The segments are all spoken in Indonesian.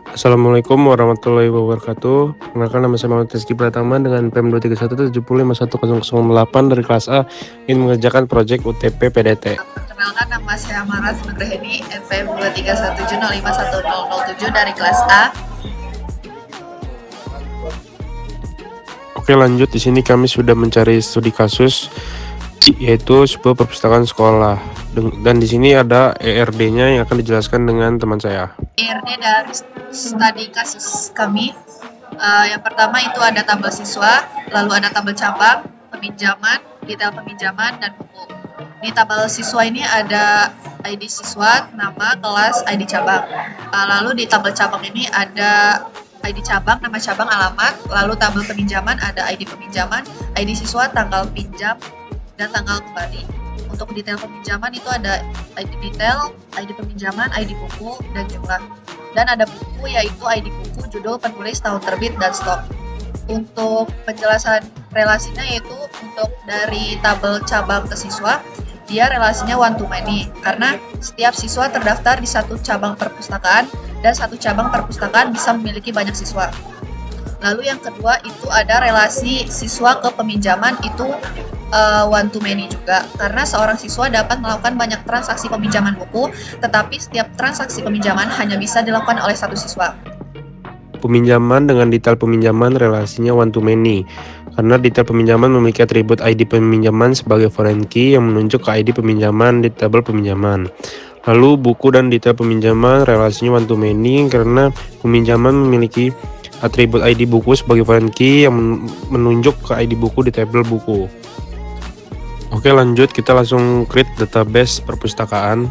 Assalamualaikum warahmatullahi wabarakatuh. Perkenalkan, nama saya Muhammad Rizky Pratama dengan PEM 231705108 dari kelas A, ingin mengerjakan proyek UTP PDT. Perkenalkan, nama saya Maras Nugraheni, NPM 231705107 dari kelas A. Oke, lanjut. Di sini kami sudah mencari studi kasus, yaitu sebuah perpustakaan sekolah. Dan di sini ada ERD-nya yang akan dijelaskan dengan teman saya. ERD dari studi kasus kami, yang pertama itu ada tabel siswa, lalu ada tabel cabang, peminjaman, detail peminjaman, dan buku. Di tabel siswa ini ada ID siswa, nama, kelas, ID cabang. Lalu di tabel cabang ini ada ID cabang, nama cabang, alamat. Lalu tabel peminjaman ada ID peminjaman, ID siswa, tanggal pinjam, dan tanggal kembali. Untuk detail peminjaman itu ada ID detail, ID peminjaman, ID buku, dan jumlah. Dan ada buku, yaitu ID buku, judul, penulis, tahun terbit, dan stok. Untuk penjelasan relasinya yaitu untuk dari tabel cabang ke siswa, dia relasinya one to many karena setiap siswa terdaftar di satu cabang perpustakaan dan satu cabang perpustakaan bisa memiliki banyak siswa. Lalu yang kedua itu ada relasi siswa ke peminjaman, itu one to many juga karena seorang siswa dapat melakukan banyak transaksi peminjaman buku, tetapi setiap transaksi peminjaman hanya bisa dilakukan oleh satu siswa. Peminjaman dengan detail peminjaman relasinya one to many karena detail peminjaman memiliki atribut ID peminjaman sebagai foreign key yang menunjuk ke ID peminjaman di tabel peminjaman. Lalu buku dan detail peminjaman relasinya one to many karena peminjaman memiliki atribut ID buku sebagai foreign key yang menunjuk ke ID buku di tabel buku. Oke, lanjut, kita langsung create database perpustakaan.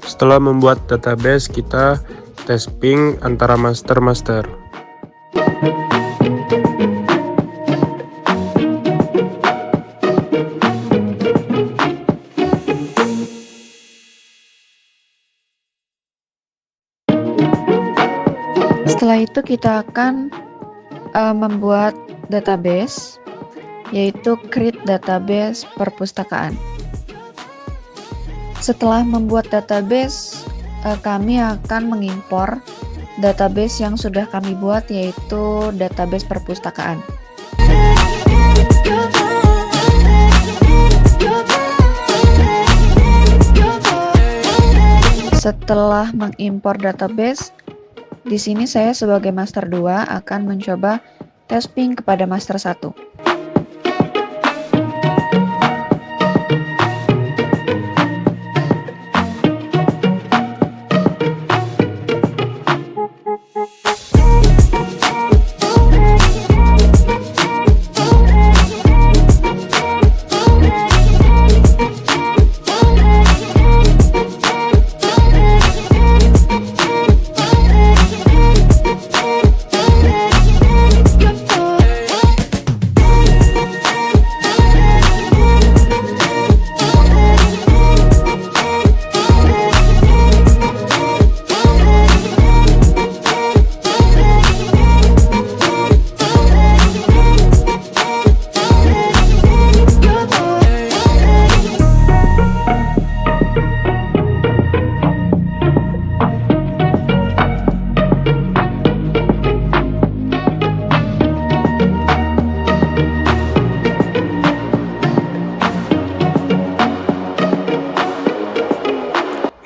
Setelah membuat database, kita testing antara master-master. Setelah itu kita akan membuat database, yaitu create database perpustakaan. Setelah membuat database, kami akan mengimpor database yang sudah kami buat, yaitu database perpustakaan. Setelah mengimpor database, di sini saya sebagai master 2 akan mencoba testing kepada master 1.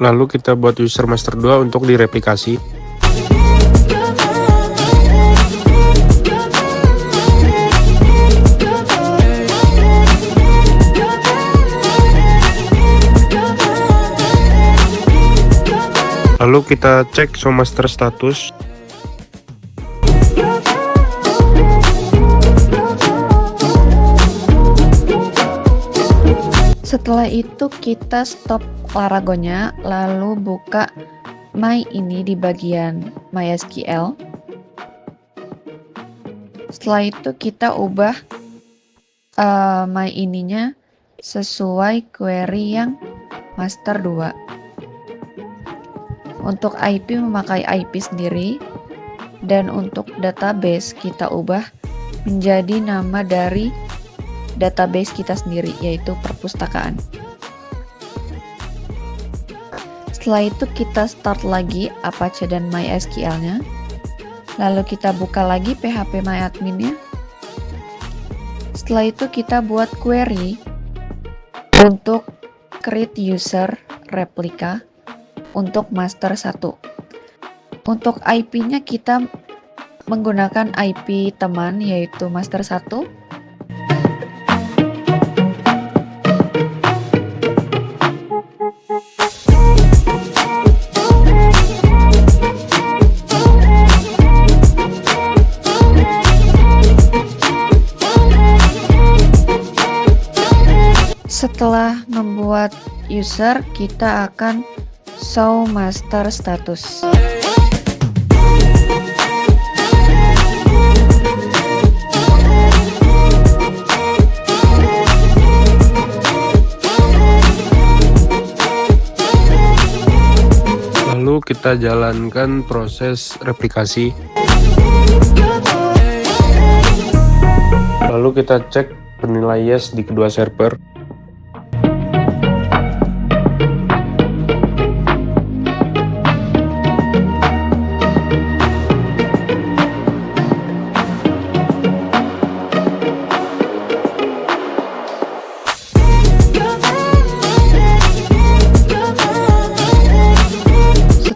Lalu kita buat user master 2 untuk direplikasi. Lalu kita cek show master status. Setelah itu kita stop Laragonya, lalu buka My ini di bagian MySQL. Setelah itu kita ubah My ininya sesuai query yang master 2. Untuk IP memakai IP sendiri, dan untuk database kita ubah menjadi nama dari database kita sendiri, yaitu perpustakaan. Setelah itu kita start lagi Apache dan MySQL-nya. Lalu kita buka lagi phpMyAdmin-nya. Setelah itu kita buat query untuk create user replika untuk master 1. Untuk IP-nya kita menggunakan IP teman, yaitu master 1. Setelah membuat user, kita akan show master status. Lalu kita jalankan proses replikasi. Lalu kita cek penilai yes di kedua server.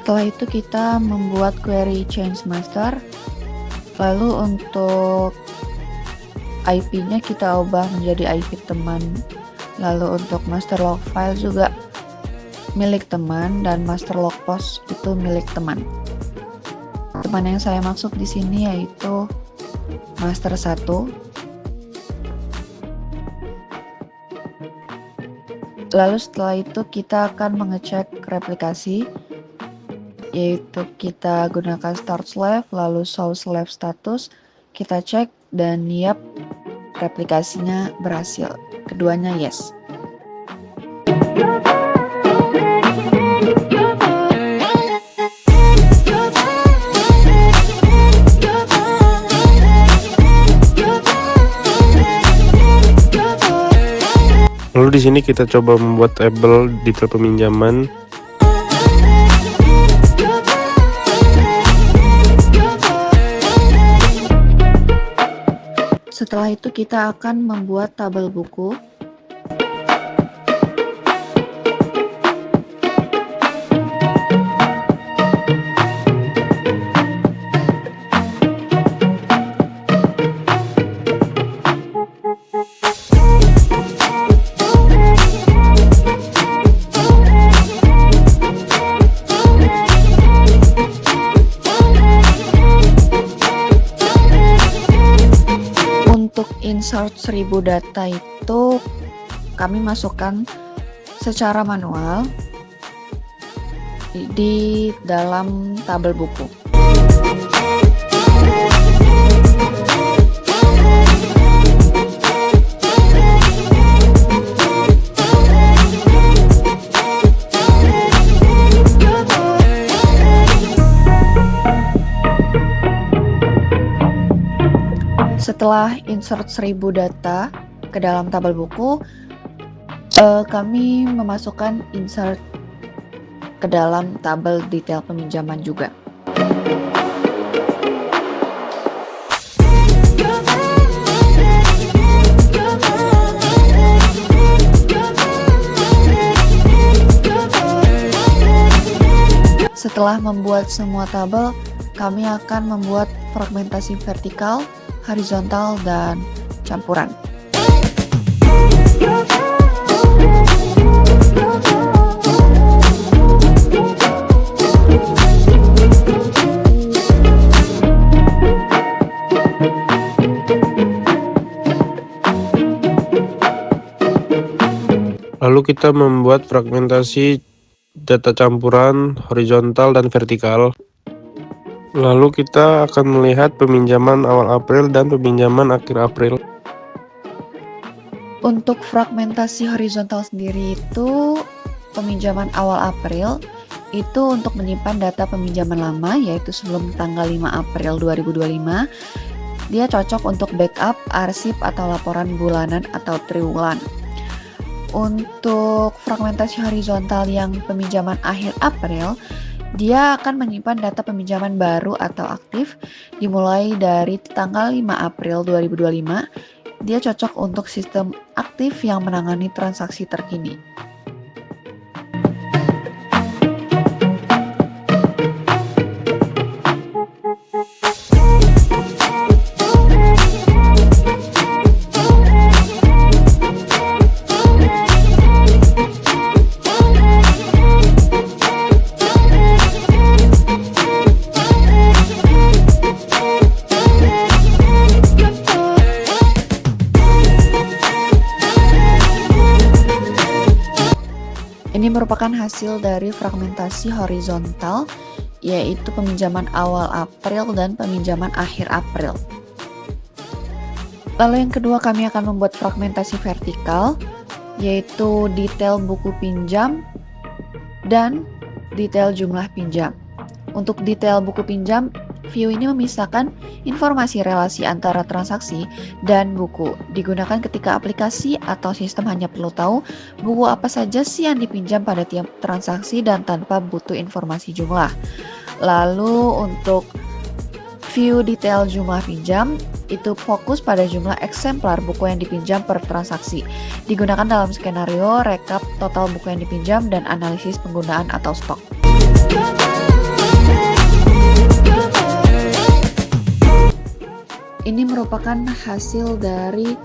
Setelah itu kita membuat query change master. Lalu untuk IP-nya kita ubah menjadi IP teman. Lalu untuk master log file juga milik teman dan master log post itu milik teman. Teman yang saya maksud di sini yaitu master 1. Lalu setelah itu kita akan mengecek replikasi, yaitu kita gunakan start slave lalu show slave status, kita cek dan yap, replikasinya berhasil, keduanya yes. Lalu di sini kita coba membuat table detail peminjaman. Setelah itu kita akan membuat tabel buku. Untuk insert 1000 data itu kami masukkan secara manual di dalam tabel buku. Setelah insert 1000 data ke dalam tabel buku, kami memasukkan insert ke dalam tabel detail peminjaman juga. Setelah membuat semua tabel, kami akan membuat fragmentasi vertikal, horizontal, dan campuran. Lalu kita membuat fragmentasi data campuran, horizontal, dan vertikal. Lalu kita akan melihat peminjaman awal April dan peminjaman akhir April. Untuk fragmentasi horizontal sendiri itu peminjaman awal April itu untuk menyimpan data peminjaman lama, yaitu sebelum tanggal 5 April 2025. Dia cocok untuk backup, arsip, atau laporan bulanan atau triwulan. Untuk fragmentasi horizontal yang peminjaman akhir April, dia akan menyimpan data peminjaman baru atau aktif dimulai dari tanggal 5 April 2025. Dia cocok untuk sistem aktif yang menangani transaksi terkini. Ini merupakan hasil dari fragmentasi horizontal, yaitu peminjaman awal April dan peminjaman akhir April. Lalu yang kedua, kami akan membuat fragmentasi vertikal, yaitu detail buku pinjam dan detail jumlah pinjam. Untuk detail buku pinjam, view ini memisahkan informasi relasi antara transaksi dan buku. Digunakan ketika aplikasi atau sistem hanya perlu tahu buku apa saja sih yang dipinjam pada tiap transaksi dan tanpa butuh informasi jumlah. Lalu untuk view detail jumlah pinjam, itu fokus pada jumlah eksemplar buku yang dipinjam per transaksi. Digunakan dalam skenario rekap total buku yang dipinjam dan analisis penggunaan atau stok. Ini merupakan hasil dari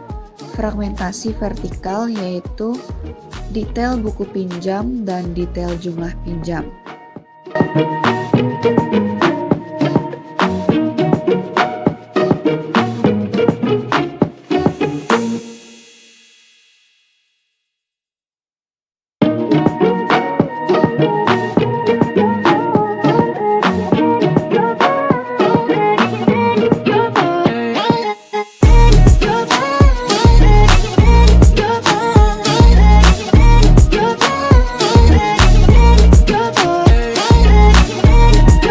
fragmentasi vertikal, yaitu detail buku pinjam dan detail jumlah pinjam.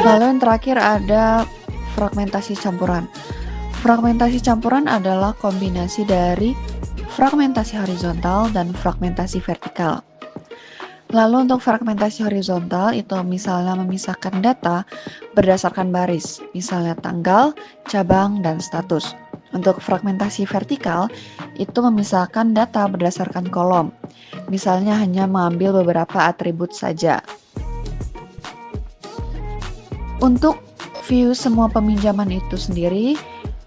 Lalu yang terakhir ada fragmentasi campuran. Fragmentasi campuran adalah kombinasi dari fragmentasi horizontal dan fragmentasi vertikal. Lalu untuk fragmentasi horizontal itu misalnya memisahkan data berdasarkan baris, misalnya tanggal, cabang, dan status. Untuk fragmentasi vertikal itu memisahkan data berdasarkan kolom, misalnya hanya mengambil beberapa atribut saja. Untuk view semua peminjaman itu sendiri,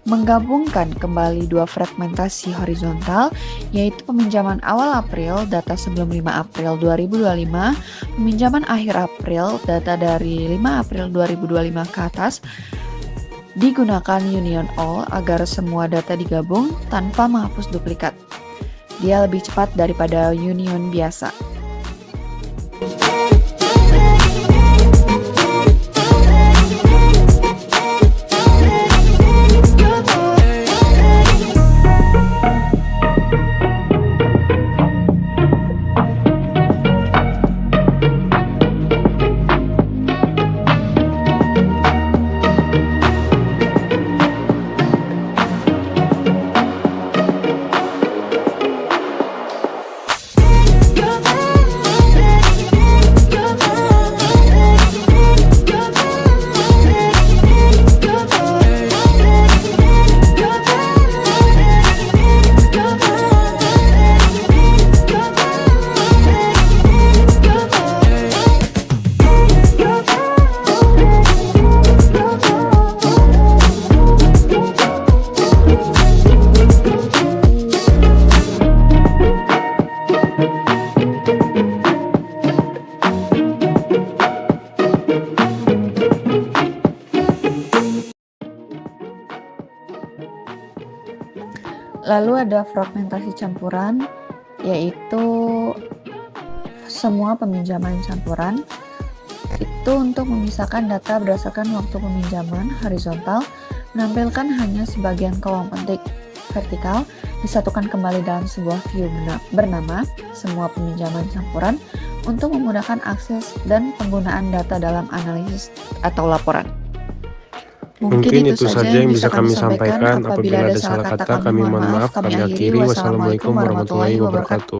menggabungkan kembali dua fragmentasi horizontal, yaitu peminjaman awal April, data sebelum 5 April 2025, peminjaman akhir April, data dari 5 April 2025 ke atas, digunakan union all agar semua data digabung tanpa menghapus duplikat. Dia lebih cepat daripada union biasa. Lalu ada fragmentasi campuran, yaitu semua peminjaman campuran. Itu untuk memisahkan data berdasarkan waktu peminjaman horizontal, menampilkan hanya sebagian kolom penting. Vertikal disatukan kembali dalam sebuah view bernama semua peminjaman campuran untuk memudahkan akses dan penggunaan data dalam analisis atau laporan. Mungkin itu saja yang bisa kami sampaikan. Apabila ada salah kata, kami mohon maaf. Kami akhiri. Wassalamualaikum warahmatullahi wabarakatuh.